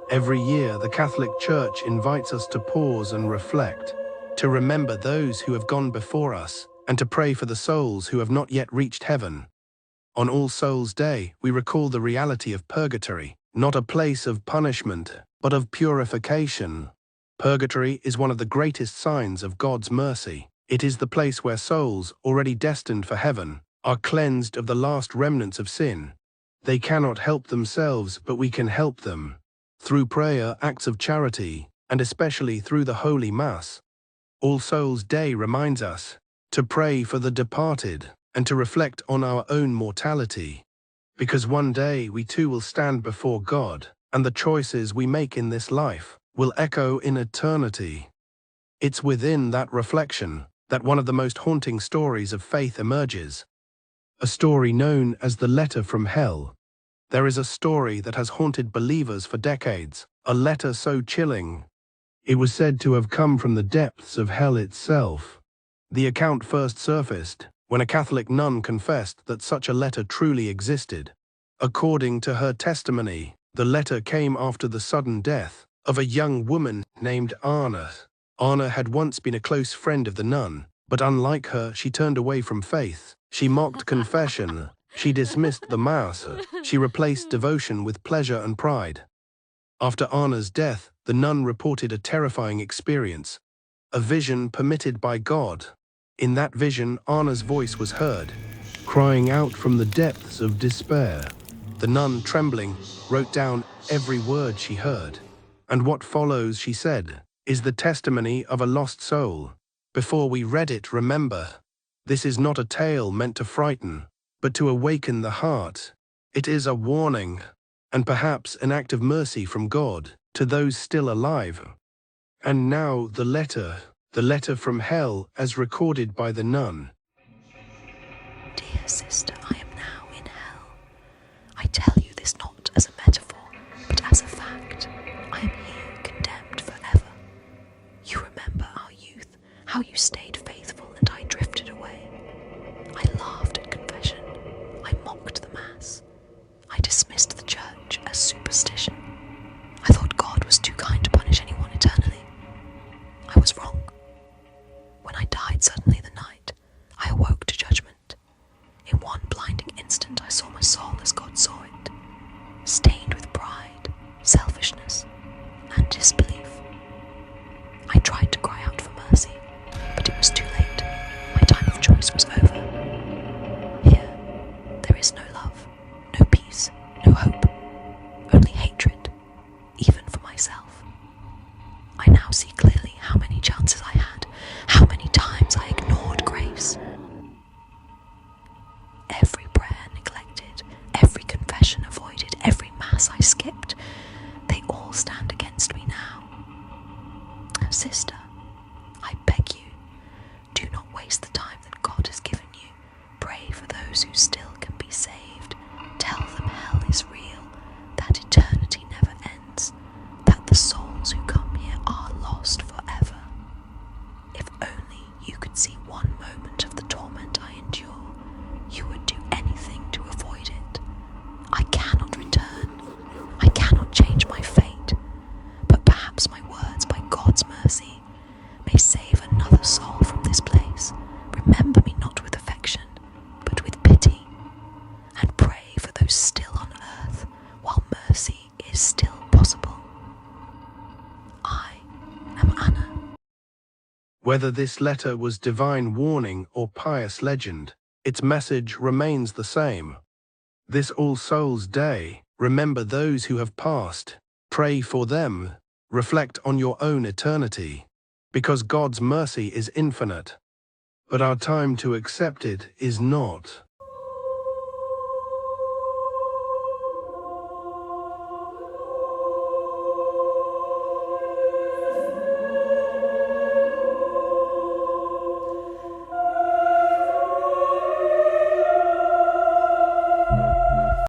Every year, the Catholic Church invites us to pause and reflect, to remember those who have gone before us, and to pray for the souls who have not yet reached heaven. On All Souls' Day, we recall the reality of purgatory, not a place of punishment, but of purification. Purgatory is one of the greatest signs of God's mercy. It is the place where souls, already destined for heaven, are cleansed of the last remnants of sin. They cannot help themselves, but we can help them. Through prayer, acts of charity, and especially through the Holy Mass. All Souls' Day reminds us to pray for the departed and to reflect on our own mortality. Because one day we too will stand before God, and the choices we make in this life will echo in eternity. It's within that reflection that one of the most haunting stories of faith emerges. A story known as the letter from hell. There is a story that has haunted believers for decades, a letter so chilling. It was said to have come from the depths of hell itself. The account first surfaced when a Catholic nun confessed that such a letter truly existed. According to her testimony, the letter came after the sudden death of a young woman named Anna. Anna had once been a close friend of the nun, but unlike her, she turned away from faith. She mocked confession. She dismissed the Mass. She replaced devotion with pleasure and pride. After Anna's death, the nun reported a terrifying experience, a vision permitted by God. In that vision, Anna's voice was heard, crying out from the depths of despair. The nun, trembling, wrote down every word she heard. And what follows, she said, is the testimony of a lost soul. Before we read it, remember, this is not a tale meant to frighten, but to awaken the heart. It is a warning, and perhaps an act of mercy from God to those still alive. And now the letter from hell as recorded by the nun. Dear sister, I am now in hell. I tell you this not as a metaphor, but as a fact. I am here condemned forever. You remember our youth, how you stayed faithful and I drifted away. I laughed at confession. I mocked the Mass. I dismissed the church as superstition. I thought God was too kind to punish anyone eternally. I was wrong. When I died suddenly the night, I awoke to judgment. In one blinding instant I saw my soul as God saw it, stained with pride, selfishness, and disbelief. I tried to cry out for mercy, but it was too late. My time of choice was over. Here, there is no love, no peace, no hope, only hatred, even for myself. I now see clearly how many chances I had, how many times I ignored grace. Every prayer neglected, every confession avoided, every Mass I skipped, they all stand against me now. Sister, I beg you, do not waste the time that God has given you. Pray for those who still can be saved. Tell them hell is real, that eternity never ends, that the souls who come here are lost forever. If only you could see one moment of the torment I endure, you would do anything to avoid it. I cannot return. I cannot change my fate. But perhaps my words, by God's mercy, may save another soul from this place. Remember me not with affection, but with pity, and pray for those still on earth while mercy is still possible. I am Anna. Whether this letter was divine warning or pious legend, its message remains the same. This All Souls' Day, remember those who have passed, pray for them, reflect on your own eternity, because God's mercy is infinite, but our time to accept it is not.